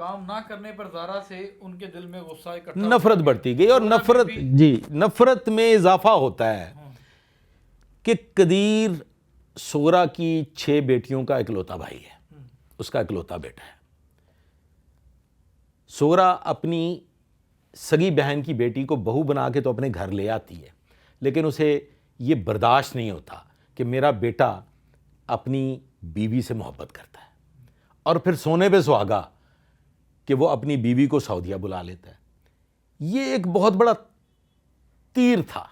کام نہ کرنے پر زارا سے ان کے دل میں غصہ اکٹھا نفرت بڑھتی گئی، اور نفرت میں اضافہ ہوتا ہے کہ قدیر سغرا کی 6 بیٹیوں کا اکلوتا بھائی ہے، اس کا اکلوتا بیٹا ہے۔ سغرا اپنی سگی بہن کی بیٹی کو بہو بنا کے تو اپنے گھر لے آتی ہے، لیکن اسے یہ برداشت نہیں ہوتا کہ میرا بیٹا اپنی بیوی سے محبت کرتا ہے، اور پھر سونے پہ سہاگا کہ وہ اپنی بیوی کو سعودیہ بلا لیتا ہے۔ یہ ایک بہت بڑا تیر تھا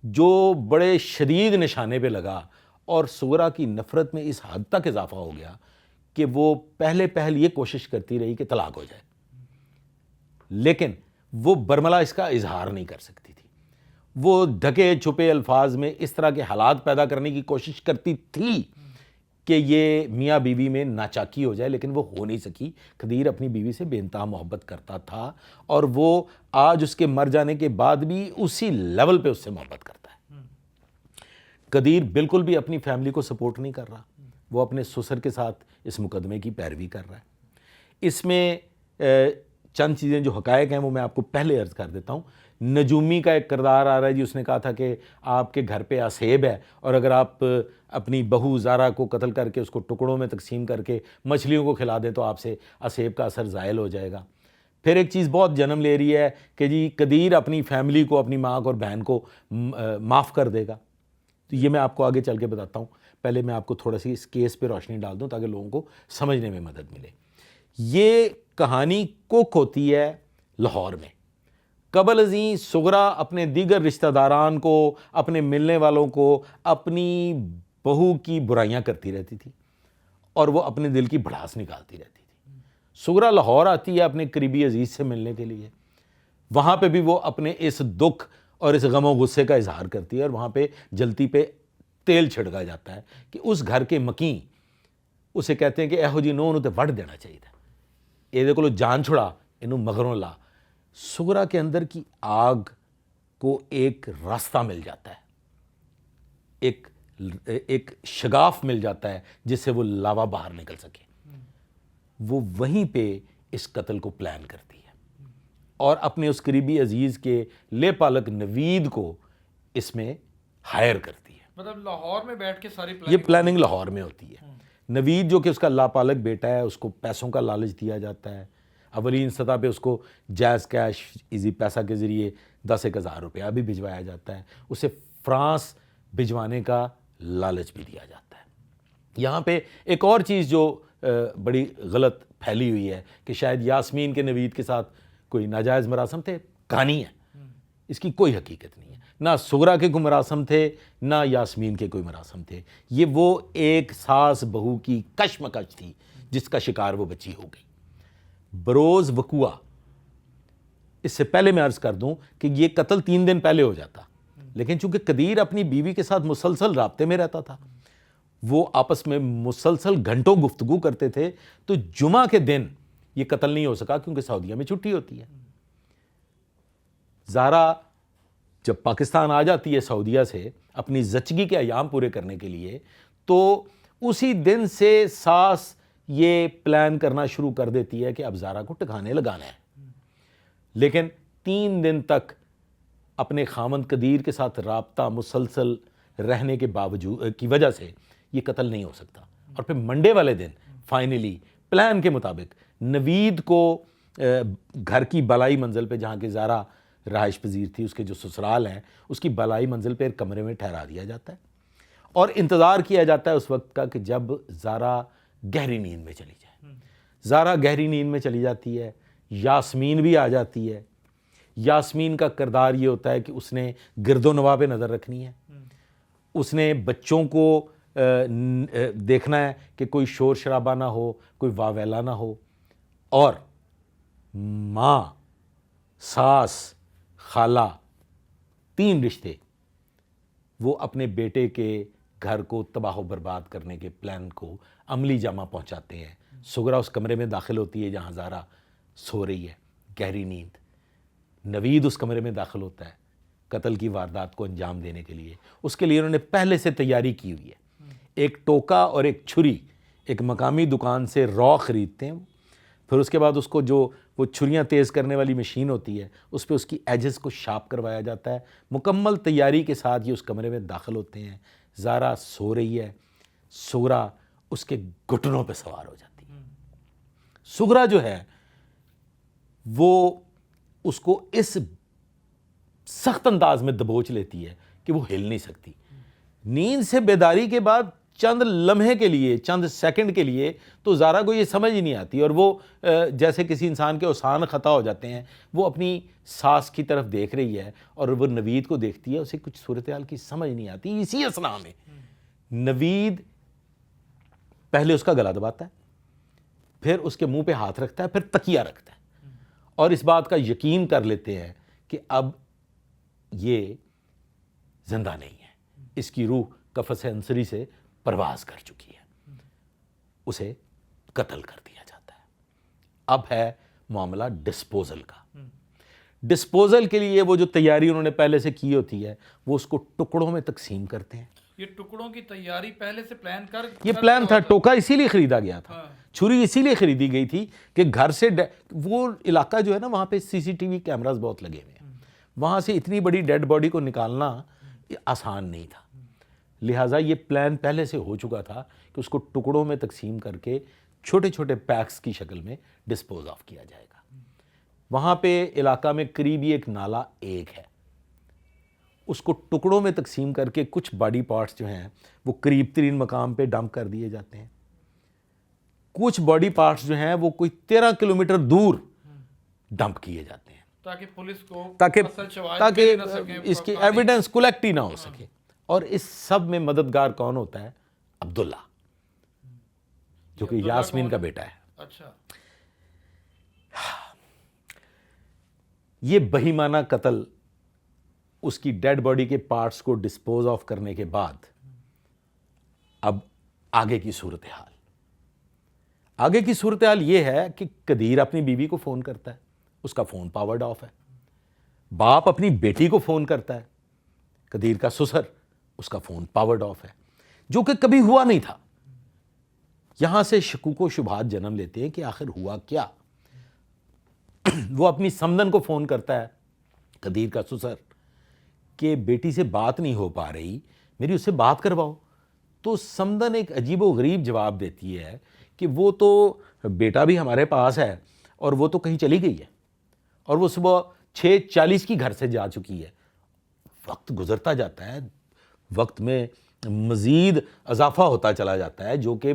جو بڑے شدید نشانے پہ لگا، اور سغرا کی نفرت میں اس حد تک اضافہ ہو گیا کہ وہ پہل یہ کوشش کرتی رہی کہ طلاق ہو جائے، لیکن وہ برملا اس کا اظہار نہیں کر سکتی تھی۔ وہ ڈھکے چھپے الفاظ میں اس طرح کے حالات پیدا کرنے کی کوشش کرتی تھی کہ یہ میاں بیوی میں ناچاکی ہو جائے، لیکن وہ ہو نہیں سکی۔ قدیر اپنی بیوی سے بے انتہا محبت کرتا تھا، اور وہ آج اس کے مر جانے کے بعد بھی اسی لیول پہ اس سے محبت کرتا ہے۔ قدیر بالکل بھی اپنی فیملی کو سپورٹ نہیں کر رہا، وہ اپنے سسر کے ساتھ اس مقدمے کی پیروی کر رہا ہے۔ اس میں چند چیزیں جو حقائق ہیں وہ میں آپ کو پہلے عرض کر دیتا ہوں۔ نجومی کا ایک کردار آ رہا ہے جی، اس نے کہا تھا کہ آپ کے گھر پہ اسیب ہے، اور اگر آپ اپنی بہو زارا کو قتل کر کے اس کو ٹکڑوں میں تقسیم کر کے مچھلیوں کو کھلا دیں تو آپ سے اسیب کا اثر زائل ہو جائے گا۔ پھر ایک چیز بہت جنم لے رہی ہے کہ جی قدیر اپنی فیملی کو، اپنی ماں اور بہن کو معاف کر دے گا۔ تو یہ میں آپ کو آگے چل کے بتاتا ہوں، پہلے میں آپ کو تھوڑا سی اس کیس پہ روشنی ڈال دوں تاکہ لوگوں کو سمجھنے میں مدد ملے۔ یہ کہانی کوک ہوتی ہے لاہور میں۔ قبل ازیں سغرا اپنے دیگر رشتہ داران کو، اپنے ملنے والوں کو اپنی بہو کی برائیاں کرتی رہتی تھی، اور وہ اپنے دل کی بھڑاس نکالتی رہتی تھی۔ سغرا لاہور آتی ہے اپنے قریبی عزیز سے ملنے کے لیے، وہاں پہ بھی وہ اپنے اس دکھ اور اس غم و غصے کا اظہار کرتی ہے، اور وہاں پہ جلتی پہ تیل چھڑکا جاتا ہے کہ اس گھر کے مکین اسے کہتے ہیں کہ ایہو جی نو تے وڈ دینا چاہیے تھا، یہ کو جان چھڑا انہوں مغروں لا۔ سغرا کے اندر کی آگ کو ایک راستہ مل جاتا ہے، ایک شگاف مل جاتا ہے جس سے وہ لاوا باہر نکل سکے۔ وہ وہیں پہ اس قتل کو پلان کرتی ہے، اور اپنے اس قریبی عزیز کے لے پالک نوید کو اس میں ہائر کرتی ہے۔ مطلب لاہور میں بیٹھ کے ساری یہ پلاننگ لاہور میں ہوتی ہے۔ نوید جو کہ اس کا لاپالک بیٹا ہے، اس کو پیسوں کا لالچ دیا جاتا ہے۔ اولین سطح پہ اس کو جائز کیش ایزی پیسہ کے ذریعے 10,000 روپیہ بھی بھجوایا جاتا ہے، اسے فرانس بھجوانے کا لالچ بھی دیا جاتا ہے۔ یہاں پہ ایک اور چیز جو بڑی غلط پھیلی ہوئی ہے کہ شاید یاسمین کے نوید کے ساتھ کوئی ناجائز مراسم تھے، کہانی ہے، اس کی کوئی حقیقت نہیں ہے۔ نہ سغرا کے کوئی مراسم تھے، نہ یاسمین کے کوئی مراسم تھے۔ یہ وہ ایک ساس بہو کی کشمکش تھی جس کا شکار وہ بچی ہو گئی۔ بروز وقوع، اس سے پہلے میں عرض کر دوں کہ یہ قتل 3 دن پہلے ہو جاتا، لیکن چونکہ قدیر اپنی بیوی کے ساتھ مسلسل رابطے میں رہتا تھا، وہ آپس میں مسلسل گھنٹوں گفتگو کرتے تھے، تو جمعہ کے دن یہ قتل نہیں ہو سکا کیونکہ سعودیہ میں چھٹی ہوتی ہے۔ زارا جب پاکستان آ جاتی ہے سعودیہ سے اپنی زچگی کے ایام پورے کرنے کے لیے، تو اسی دن سے ساس یہ پلان کرنا شروع کر دیتی ہے کہ اب زارا کو ٹکانے لگانا ہے، لیکن 3 دن تک اپنے خامند قدیر کے ساتھ رابطہ مسلسل رہنے کے باوجود کی وجہ سے یہ قتل نہیں ہو سکتا۔ اور پھر منڈے والے دن فائنلی پلان کے مطابق نوید کو گھر کی بالائی منزل پہ، جہاں کہ زارا رہائش پذیر تھی، اس کے جو سسرال ہیں، اس کی بالائی منزل پہ ایک کمرے میں ٹھہرا دیا جاتا ہے، اور انتظار کیا جاتا ہے اس وقت کا کہ جب زارا گہری نیند میں چلی جائے۔ زارا گہری نیند میں چلی جاتی ہے، یاسمین بھی آ جاتی ہے۔ یاسمین کا کردار یہ ہوتا ہے کہ اس نے گرد و نواح پہ نظر رکھنی ہے، اس نے بچوں کو دیکھنا ہے کہ کوئی شور شرابہ نہ ہو، کوئی واویلا نہ ہو، اور ماں، ساس، خالہ، 3 رشتے وہ اپنے بیٹے کے گھر کو تباہ و برباد کرنے کے پلان کو عملی جامہ پہنچاتے ہیں۔ سغرا اس کمرے میں داخل ہوتی ہے جہاں زارا سو رہی ہے، گہری نیند۔ نوید اس کمرے میں داخل ہوتا ہے قتل کی واردات کو انجام دینے کے لیے۔ اس کے لیے انہوں نے پہلے سے تیاری کی ہوئی ہے، ایک ٹوکا اور ایک چھری ایک مقامی دکان سے را خریدتے ہیں، پھر اس کے بعد اس کو جو وہ چھریاں تیز کرنے والی مشین ہوتی ہے اس پہ اس کی ایجز کو شارپ کروایا جاتا ہے. مکمل تیاری کے ساتھ یہ اس کمرے میں داخل ہوتے ہیں. زارا سو رہی ہے, سغرا اس کے گھٹنوں پہ سوار ہو جاتی ہے. سغرا جو ہے وہ اس کو اس سخت انداز میں دبوچ لیتی ہے کہ وہ ہل نہیں سکتی. نیند سے بیداری کے بعد چند لمحے کے لیے, چند سیکنڈ کے لیے تو زارا کو یہ سمجھ ہی نہیں آتی, اور وہ جیسے کسی انسان کے اوسان خطا ہو جاتے ہیں, وہ اپنی ساس کی طرف دیکھ رہی ہے اور وہ نوید کو دیکھتی ہے, اسے کچھ صورتحال کی سمجھ نہیں آتی. اسی اثناء میں نوید پہلے اس کا گلا دباتا ہے, پھر اس کے منہ پہ ہاتھ رکھتا ہے, پھر تکیہ رکھتا ہے, اور اس بات کا یقین کر لیتے ہیں کہ اب یہ زندہ نہیں ہے, اس کی روح قفس عنصری سے پرواز کر چکی ہے. اسے قتل کر دیا جاتا ہے. اب ہے معاملہ ڈسپوزل کا. ڈسپوزل کے لیے وہ جو تیاری انہوں نے پہلے سے کی ہوتی ہے وہ اس کو ٹکڑوں میں تقسیم کرتے ہیں. یہ ٹکڑوں کی تیاری پہلے سے پلان کر, یہ پلان تھا. ٹوکا اسی لیے خریدا گیا تھا, چھری اسی لیے خریدی گئی تھی کہ گھر سے وہ علاقہ جو ہے نا وہاں پہ سی سی ٹی وی کیمراز بہت لگے ہوئے ہیں, وہاں سے اتنی بڑی ڈیڈ باڈی کو نکالنا آسان نہیں تھا. لہٰذا یہ پلان پہلے سے ہو چکا تھا کہ اس کو ٹکڑوں میں تقسیم کر کے چھوٹے چھوٹے پیکس کی شکل میں ڈسپوز آف کیا جائے گا. وہاں پہ علاقہ میں قریبی ایک نالا ایک ہے, اس کو ٹکڑوں میں تقسیم کر کے کچھ باڈی پارٹس جو ہیں وہ قریب ترین مقام پہ ڈمپ کر دیے جاتے ہیں. کچھ باڈی پارٹس جو ہیں وہ کوئی 13 کلومیٹر دور ڈمپ کیے جاتے ہیں تاکہ پولیس کو تاکہ اس کی ایویڈنس کلیکٹ ہی نہ ہو سکے. اور اس سب میں مددگار کون ہوتا ہے؟ عبداللہ, جو کہ یاسمین کا بیٹا ہے. اچھا, یہ بہیمانہ قتل, اس کی ڈیڈ باڈی کے پارٹس کو ڈسپوز آف کرنے کے بعد اب آگے کی صورتحال. آگے کی صورتحال یہ ہے کہ قدیر اپنی بیوی کو فون کرتا ہے, اس کا فون پاورڈ آف ہے. باپ اپنی بیٹی کو فون کرتا ہے, قدیر کا سسر, اس کا فون پاورڈ آف ہے, جو کہ کبھی ہوا نہیں تھا. یہاں سے شکوک و شبہات جنم لیتے ہیں کہ آخر ہوا کیا. وہ اپنی سمدن کو فون کرتا ہے, قدیر کا سسر, کہ بیٹی سے بات نہیں ہو پا رہی, میری اس سے بات کرواؤ. تو سمدن ایک عجیب و غریب جواب دیتی ہے کہ وہ تو بیٹا بھی ہمارے پاس ہے اور وہ تو کہیں چلی گئی ہے, اور وہ صبح 6:40 کی گھر سے جا چکی ہے. وقت گزرتا جاتا ہے, وقت میں مزید اضافہ ہوتا چلا جاتا ہے, جو کہ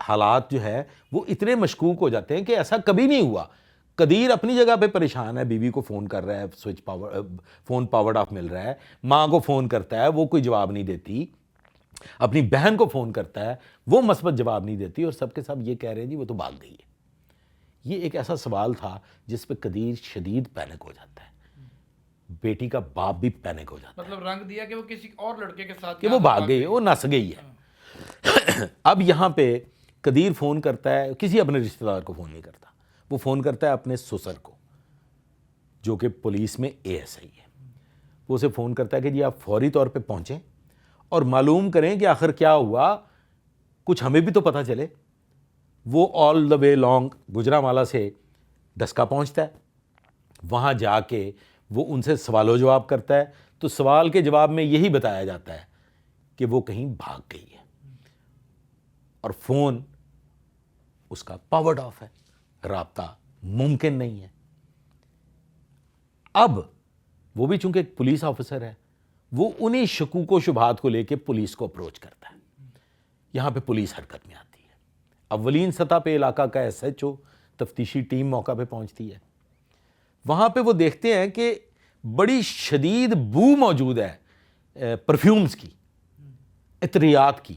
حالات جو ہے وہ اتنے مشکوک ہو جاتے ہیں کہ ایسا کبھی نہیں ہوا. قدیر اپنی جگہ پہ پریشان ہے, بیوی کو فون کر رہا ہے, فون پاورڈ آف مل رہا ہے, ماں کو فون کرتا ہے, وہ کوئی جواب نہیں دیتی, اپنی بہن کو فون کرتا ہے, وہ مثبت جواب نہیں دیتی, اور سب کے سب یہ کہہ رہے ہیں جی وہ تو بھاگ گئی ہے. یہ ایک ایسا سوال تھا جس پہ قدیر شدید پینک ہو جاتا ہے, بیٹی کا باپ بھی پینک ہو جاتا ہے, مطلب رنگ دیا کہ وہ کسی اور لڑکے کے ساتھ کہ وہ بھاگ گئی, وہ نس گئی ہے. اب یہاں پہ قدیر فون کرتا ہے, کسی اپنے رشتہ دار کو فون نہیں کرتا, وہ فون کرتا ہے اپنے سسر کو جو کہ پولیس میں ASI ہے. وہ اسے فون کرتا ہے کہ جی آپ فوری طور پہ پہنچیں اور معلوم کریں کہ آخر کیا ہوا, کچھ ہمیں بھی تو پتہ چلے. وہ آل دا وے لانگ گجرانوالہ سے ڈسکا پہنچتا ہے, وہاں جا کے وہ ان سے سوال و جواب کرتا ہے. تو سوال کے جواب میں یہی بتایا جاتا ہے کہ وہ کہیں بھاگ گئی ہے, اور فون اس کا پاورڈ آف ہے, رابطہ ممکن نہیں ہے. اب وہ بھی چونکہ ایک پولیس آفیسر ہے, وہ انہی شکوک و شبہات کو لے کے پولیس کو اپروچ کرتا ہے. یہاں پہ پولیس حرکت میں آتی ہے. اولین سطح پہ علاقہ کا SHO تفتیشی ٹیم موقع پہ پہنچتی ہے. وہاں پہ وہ دیکھتے ہیں کہ بڑی شدید بو موجود ہے پرفیومز کی, عطریات کی,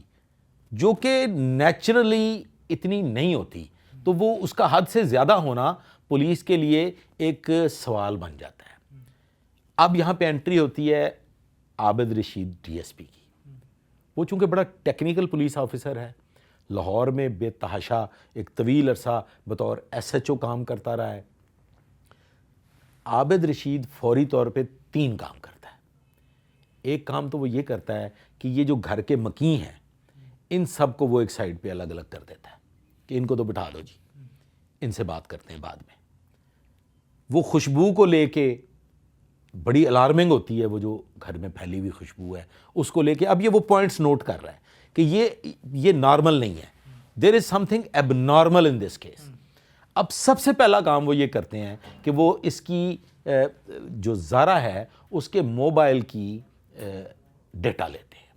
جو کہ نیچرلی اتنی نہیں ہوتی. تو وہ اس کا حد سے زیادہ ہونا پولیس کے لیے ایک سوال بن جاتا ہے. اب یہاں پہ انٹری ہوتی ہے عابد رشید DSP کی. وہ چونکہ بڑا ٹیکنیکل پولیس آفیسر ہے, لاہور میں بے تحاشا ایک طویل عرصہ بطور SHO کام کرتا رہا ہے. عابد رشید فوری طور پہ 3 کام کرتا ہے. ایک کام تو وہ یہ کرتا ہے کہ یہ جو گھر کے مکیں ہیں ان سب کو وہ ایک سائڈ پہ الگ الگ کر دیتا ہے کہ ان کو تو بٹھا دو جی, ان سے بات کرتے ہیں بعد میں. وہ خوشبو کو لے کے بڑی الارمنگ ہوتی ہے، وہ جو گھر میں پھیلی ہوئی خوشبو ہے اس کو لے کے. اب یہ وہ پوائنٹس نوٹ کر رہا ہے کہ یہ نارمل نہیں ہے. There is something abnormal in this case. اب سب سے پہلا کام وہ یہ کرتے ہیں کہ وہ اس کی جو زارا ہے اس کے موبائل کی ڈیٹا لیتے ہیں.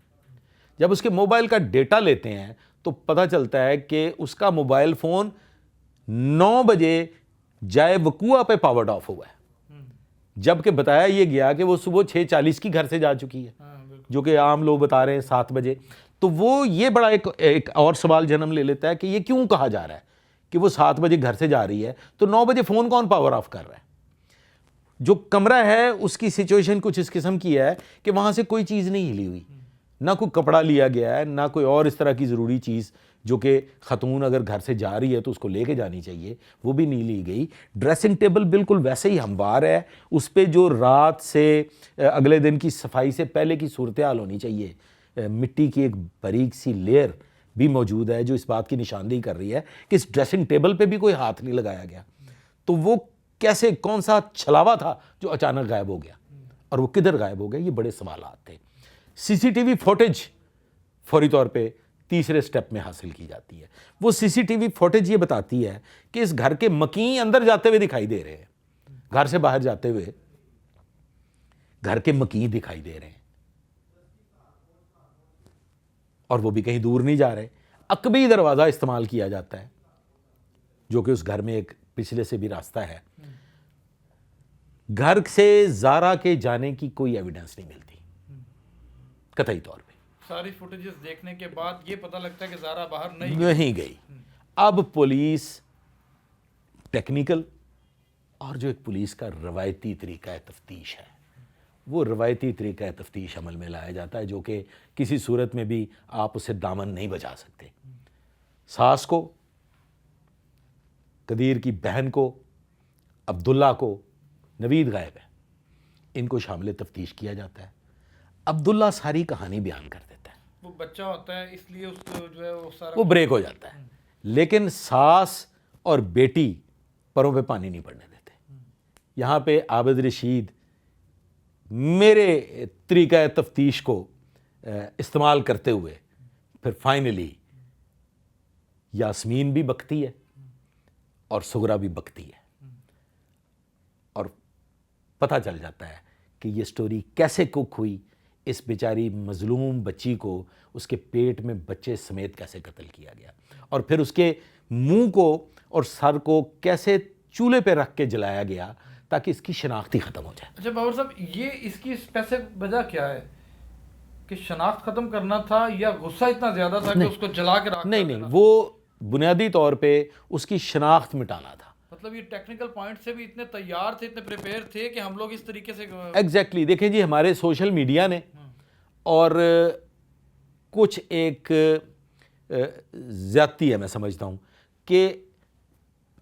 جب اس کے موبائل کا ڈیٹا لیتے ہیں تو پتہ چلتا ہے کہ اس کا موبائل فون 9 بجے جائے وقوع پہ پاورڈ آف ہوا ہے، جبکہ بتایا یہ گیا کہ وہ صبح 6:40 کی گھر سے جا چکی ہے، جو کہ عام لوگ بتا رہے ہیں 7 بجے. تو وہ یہ بڑا ایک اور سوال جنم لے لیتا ہے کہ یہ کیوں کہا جا رہا ہے کہ وہ 7 بجے گھر سے جا رہی ہے تو 9 بجے فون کون پاور آف کر رہا ہے؟ جو کمرہ ہے اس کی سچویشن کچھ اس قسم کی ہے کہ وہاں سے کوئی چیز نہیں ہلی ہوئی، نہ کوئی کپڑا لیا گیا ہے، نہ کوئی اور اس طرح کی ضروری چیز جو کہ خاتون اگر گھر سے جا رہی ہے تو اس کو لے کے جانی چاہیے، وہ بھی نہیں لی گئی. ڈریسنگ ٹیبل بالکل ویسے ہی ہموار ہے، اس پہ جو رات سے اگلے دن کی صفائی سے پہلے کی صورتحال ہونی چاہیے، مٹی کی ایک باریک سی لیئر بھی موجود ہے جو اس بات کی نشاندہی کر رہی ہے کہ اس ڈریسنگ ٹیبل پہ بھی کوئی ہاتھ نہیں لگایا گیا. تو وہ کیسے، کون سا چھلاوا تھا جو اچانک غائب ہو گیا اور وہ کدھر غائب ہو گیا؟ یہ بڑے سوالات تھے. سی سی ٹی وی فوٹیج فوری طور پہ تیسرے سٹیپ میں حاصل کی جاتی ہے. وہ سی سی ٹی وی فوٹیج یہ بتاتی ہے کہ اس گھر کے مکین اندر جاتے ہوئے دکھائی دے رہے ہیں، گھر سے باہر جاتے ہوئے گھر کے مکین دکھائی دے رہے ہیں، اور وہ بھی کہیں دور نہیں جا رہے. عقبی دروازہ استعمال کیا جاتا ہے جو کہ اس گھر میں ایک پچھلے سے بھی راستہ ہے. گھر سے زارا کے جانے کی کوئی ایویڈنس نہیں ملتی قطعی طور پہ. ساری فوٹیجز دیکھنے کے بعد یہ پتہ لگتا ہے کہ زارا باہر نہیں گئی. اب پولیس ٹیکنیکل اور جو ایک پولیس کا روایتی طریقہ تفتیش ہے، وہ روایتی طریقہ تفتیش عمل میں لایا جاتا ہے جو کہ کسی صورت میں بھی آپ اسے دامن نہیں بچا سکتے. ساس کو، قدیر کی بہن کو، عبداللہ کو، نوید غائب ہے، ان کو شامل تفتیش کیا جاتا ہے. عبداللہ ساری کہانی بیان کر دیتا ہے. وہ بچہ ہوتا ہے اس لیے اس کو جو ہے وہ سارا وہ بریک ہو جاتا ہے، لیکن ساس اور بیٹی پروں پہ پانی نہیں پڑنے دیتے. یہاں پہ عابد رشید میرے طریقہ تفتیش کو استعمال کرتے ہوئے پھر فائنلی یاسمین بھی بکتی ہے اور سغرا بھی بکتی ہے، اور پتہ چل جاتا ہے کہ یہ سٹوری کیسے کوک ہوئی. اس بیچاری مظلوم بچی کو اس کے پیٹ میں بچے سمیت کیسے قتل کیا گیا، اور پھر اس کے منہ کو اور سر کو کیسے چولہے پہ رکھ کے جلایا گیا تاکہ اس کی شناخت ہی ختم ہو جائے. اچھا بابر صاحب، یہ اس کی اسپیسیفک وجہ کیا ہے کہ شناخت ختم کرنا تھا یا غصہ اتنا زیادہ تھا کہ اس کو جلا کے رکھ؟ نہیں، وہ بنیادی طور پہ اس کی شناخت مٹانا تھا. مطلب یہ ٹیکنیکل پوائنٹ سے بھی اتنے تیار تھے، اتنے پریپیئر تھے کہ ہم لوگ اس طریقے سے ایگزیکٹلی. دیکھیں جی، ہمارے سوشل میڈیا نے اور کچھ ایک زیادتی ہے میں سمجھتا ہوں کہ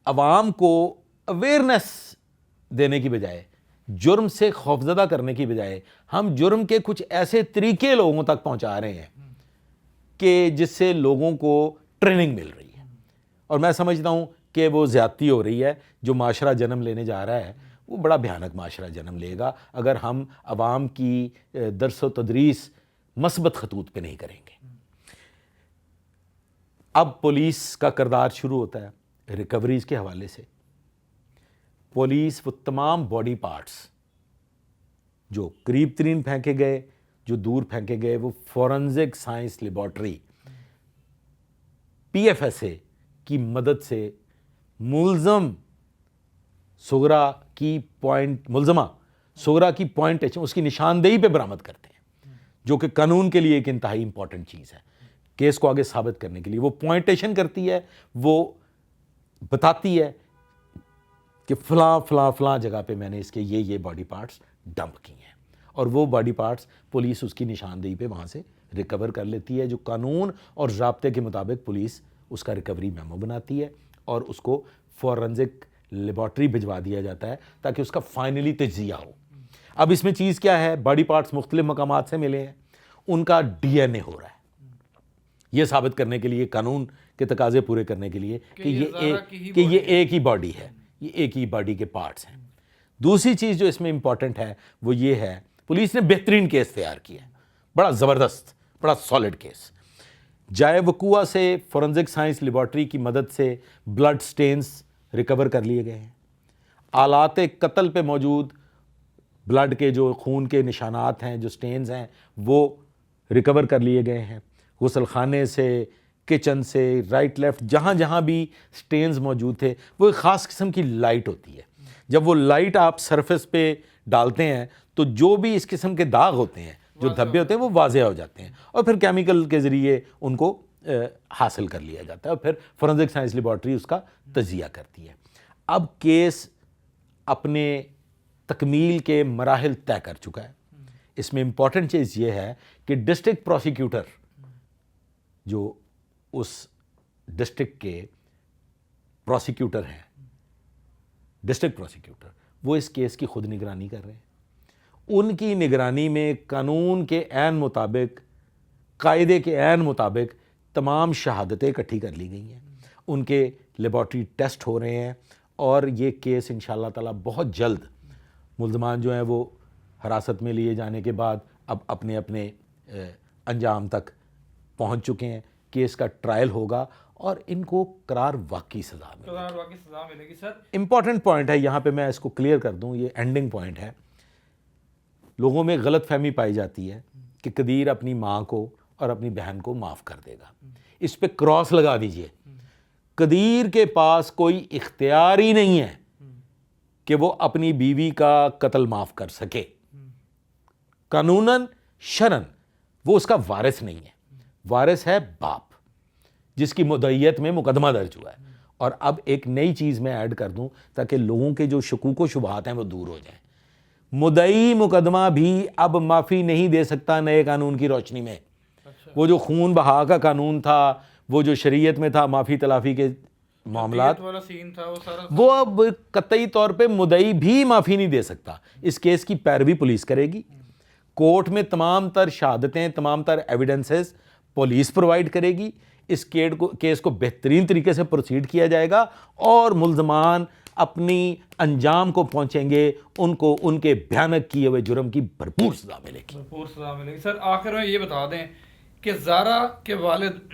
عوام کو اویئرنیس دینے کی بجائے، جرم سے خوفزدہ کرنے کی بجائے، ہم جرم کے کچھ ایسے طریقے لوگوں تک پہنچا رہے ہیں کہ جس سے لوگوں کو ٹریننگ مل رہی ہے. اور میں سمجھتا ہوں کہ وہ زیادتی ہو رہی ہے. جو معاشرہ جنم لینے جا رہا ہے وہ بڑا بھیانک معاشرہ جنم لے گا اگر ہم عوام کی درس و تدریس مثبت خطوط پہ نہیں کریں گے. اب پولیس کا کردار شروع ہوتا ہے ریکوریز کے حوالے سے. پولیس وہ تمام باڈی پارٹس جو قریب ترین پھینکے گئے، جو دور پھینکے گئے، وہ forensic science laboratory P F S A کی مدد سے ملزمہ سغرا کی پوائنٹیشن، اس کی نشاندہی پہ برآمد کرتے ہیں، جو کہ قانون کے لیے ایک انتہائی امپورٹنٹ چیز ہے کیس کو آگے ثابت کرنے کے لیے. وہ پوائنٹیشن کرتی ہے، وہ بتاتی ہے کہ فلاں فلاں فلاں جگہ پہ میں نے اس کے یہ باڈی پارٹس ڈمپ کی ہیں، اور وہ باڈی پارٹس پولیس اس کی نشاندہی پہ وہاں سے ریکور کر لیتی ہے. جو قانون اور ضابطے کے مطابق پولیس اس کا ریکوری میمو بناتی ہے اور اس کو فورنزک لیبارٹری بھجوا دیا جاتا ہے تاکہ اس کا فائنلی تجزیہ ہو. اب اس میں چیز کیا ہے؟ باڈی پارٹس مختلف مقامات سے ملے ہیں، ان کا ڈی این اے ہو رہا ہے. یہ ثابت کرنے کے لیے قانون کے تقاضے پورے کرنے کے لیے کہ یہ یہ ایک ہی باڈی ہے، یہ ایک ہی باڈی کے پارٹس ہیں۔ دوسری چیز جو اس میں امپورٹنٹ ہے وہ یہ ہے، پولیس نے بہترین کیس تیار کیا ہے، بڑا زبردست، بڑا سالڈ کیس۔ جائے وقوع سے فورنزک سائنس لیبارٹری کی مدد سے بلڈ سٹینز ریکور کر لیے گئے ہیں۔ آلات قتل پہ موجود بلڈ کے جو خون کے نشانات ہیں، جو سٹینز ہیں، وہ ریکور کر لیے گئے ہیں۔ غسل خانے سے، کچن سے، رائٹ لیفٹ، جہاں جہاں بھی سٹینز موجود تھے، وہ ایک خاص قسم کی لائٹ ہوتی ہے۔ جب وہ لائٹ آپ سرفیس پہ ڈالتے ہیں تو جو بھی اس قسم کے داغ ہوتے ہیں، جو دھبے ہوتے ہیں، وہ واضح ہو جاتے ہیں، اور پھر کیمیکل کے ذریعے ان کو حاصل کر لیا جاتا ہے، اور پھر فورنزک سائنس لیبارٹری اس کا تجزیہ کرتی ہے۔ اب کیس اپنے تکمیل کے مراحل طے کر چکا ہے۔ اس میں امپورٹنٹ چیز یہ ہے کہ ڈسٹرکٹ پروسیکیوٹر، جو اس ڈسٹرکٹ کے پروسیکیوٹر ہیں، ڈسٹرکٹ پروسیکیوٹر، وہ اس کیس کی خود نگرانی کر رہے ہیں۔ ان کی نگرانی میں قانون کے عین مطابق، قاعدے کے عین مطابق تمام شہادتیں اکٹھی کر لی گئی ہیں، ان کے لیبارٹری ٹیسٹ ہو رہے ہیں، اور یہ کیس انشاءاللہ تعالی بہت جلد، ملزمان جو ہیں وہ حراست میں لیے جانے کے بعد اب اپنے اپنے انجام تک پہنچ چکے ہیں۔ کیس کا ٹرائل ہوگا اور ان کو قرار واقعی سزا ملے گی۔ سر امپورٹنٹ پوائنٹ ہے یہاں پہ، میں اس کو کلیئر کر دوں، یہ اینڈنگ پوائنٹ ہے۔ لوگوں میں غلط فہمی پائی جاتی ہے کہ قدیر اپنی ماں کو اور اپنی بہن کو معاف کر دے گا، اس پہ کراس لگا دیجئے۔ قدیر کے پاس کوئی اختیار ہی نہیں ہے کہ وہ اپنی بیوی کا قتل معاف کر سکے۔ قانوناً، شرعاً وہ اس کا وارث نہیں ہے، وارث ہے باپ، جس کی مدعیت میں مقدمہ درج ہوا ہے۔ اور اب ایک نئی چیز میں ایڈ کر دوں تاکہ لوگوں کے جو شکوک و شبہات ہیں وہ دور ہو جائیں۔ مدعی مقدمہ بھی اب معافی نہیں دے سکتا نئے قانون کی روشنی میں۔ وہ جو خون بہا کا قانون تھا، وہ جو شریعت میں تھا، معافی تلافی کے معاملات، وہ اب قطعی طور پہ مدعی بھی معافی نہیں دے سکتا۔ اس کیس کی پیروی پولیس کرے گی، کورٹ میں تمام تر شہادتیں، تمام تر ایویڈنسز پولیس پرووائڈ کرے گی، اس کیس کو بہترین طریقے سے پروسیڈ کیا جائے گا، اور ملزمان اپنی انجام کو پہنچیں گے، ان کو ان کے بھیانک کیے ہوئے جرم کی بھرپور سزا ملے گی۔ بھرپور سزا ملے گی۔ سر آخر میں یہ بتا دیں کہ زارا کے والد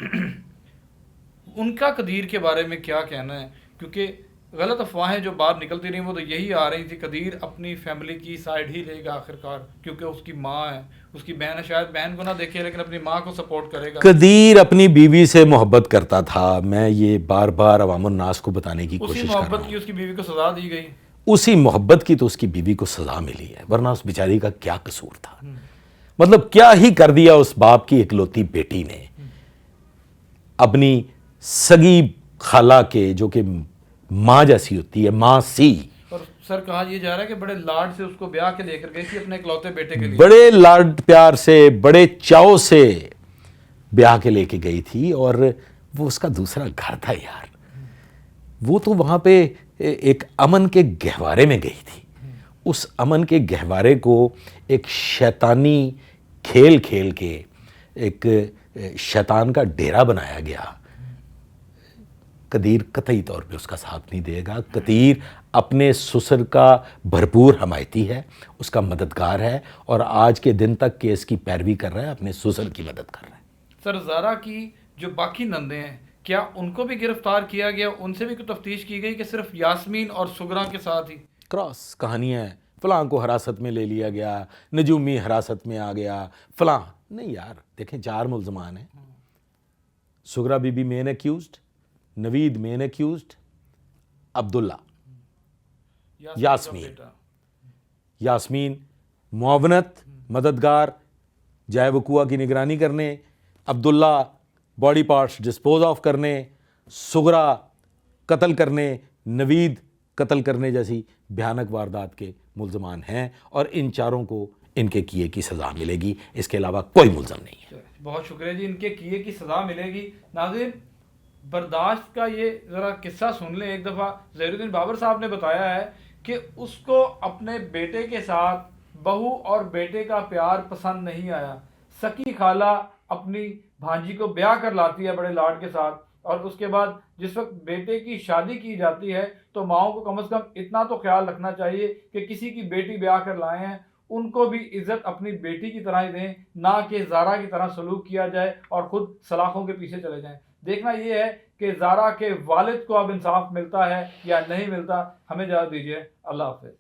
ان کا قدیر کے بارے میں کیا کہنا ہے، کیونکہ غلط افواہیں جو باہر نکلتی رہی وہ تو یہی آ رہی تھی قدیر اپنی فیملی کی سائڈ ہی لے گا آخرکار، کیونکہ اس کی ماں ہے، اس کی بہن ہے، شاید بہن کو نہ دیکھے لیکن اپنی ماں کو سپورٹ کرے گا۔ قدیر اپنی بیوی سے محبت کرتا تھا، میں یہ بار بار عوام الناس کو بتانے کی کوشش کر رہا ہوں۔ اسی محبت کی اس کی بیوی کو سزا دی گئی، اسی محبت کی تو اس کی بیوی کو سزا ملی ہے، ورنہ اس بیچاری کا کیا قصور تھا؟ مطلب کیا ہی کر دیا اس باپ کی اکلوتی بیٹی نے، اپنی سگی خالہ کے، جو کہ ماں جیسی ہوتی ہے، ماں سی۔ اور سر کہا یہ جا رہا ہے کہ بڑے لاڈ سے اس کو بیاہ کے لے کر گئی تھی اپنے اکلوتے بیٹے کے لیے، بڑے لاڈ پیار سے، بڑے چاؤ سے بیاہ کے لے کے گئی تھی، اور وہ اس کا دوسرا گھر تھا یار۔ وہ تو وہاں پہ ایک امن کے گہوارے میں گئی تھی، اس امن کے گہوارے کو ایک شیطانی کھیل کھیل کے ایک شیطان کا ڈیرا بنایا گیا۔ قدیر قطعی طور پہ اس کا ساتھ نہیں دے گا۔ قدیر اپنے سسر کا بھرپور حمایتی ہے، اس کا مددگار ہے، اور آج کے دن تک کیس کی پیروی کر رہا ہے، اپنے سسر کی مدد کر رہا ہے۔ سر زارا کی جو باقی نندیں ہیں، کیا ان کو بھی گرفتار کیا گیا؟ ان سے بھی کوئی تفتیش کی گئی کہ صرف یاسمین اور سغرا کے ساتھ ہی؟ کراس کہانیاں ہیں، فلاں کو حراست میں لے لیا گیا، نجومی حراست میں آ گیا، فلاں نہیں یار۔ دیکھیں 4 ملزمان ہیں، Sughra be be main accused, Naveed main accused, عبداللہ، یاسمین معاونت، مددگار، جائے وقوع کی نگرانی کرنے، عبداللہ باڈی پارٹس ڈسپوز آف کرنے، سغرا قتل کرنے، نوید قتل کرنے جیسی بھیانک واردات کے ملزمان ہیں، اور ان 4 کو ان کے کیے کی سزا ملے گی، اس کے علاوہ کوئی ملزم نہیں ہے۔ بہت شکریہ جی، ان کے کیے کی سزا ملے گی۔ ناظرین برداشت کا یہ ذرا قصہ سن لیں۔ ایک دفعہ ظہیر الدین بابر صاحب نے بتایا ہے کہ اس کو اپنے بیٹے کے ساتھ بہو اور بیٹے کا پیار پسند نہیں آیا۔ سکی خالہ اپنی بھانجی کو بیاہ کر لاتی ہے بڑے لاڈ کے ساتھ، اور اس کے بعد جس وقت بیٹے کی شادی کی جاتی ہے تو ماؤں کو کم از کم اتنا تو خیال رکھنا چاہیے کہ کسی کی بیٹی بیاہ کر لائے ہیں ان کو بھی عزت اپنی بیٹی کی طرح ہی دیں، نہ کہ زارا کی طرح سلوک کیا جائے اور خود سلاخوں کے پیچھے چلے جائیں۔ دیکھنا یہ ہے کہ زارا کے والد کو اب انصاف ملتا ہے یا نہیں ملتا۔ ہمیں اجازت دیجیے، اللہ حافظ۔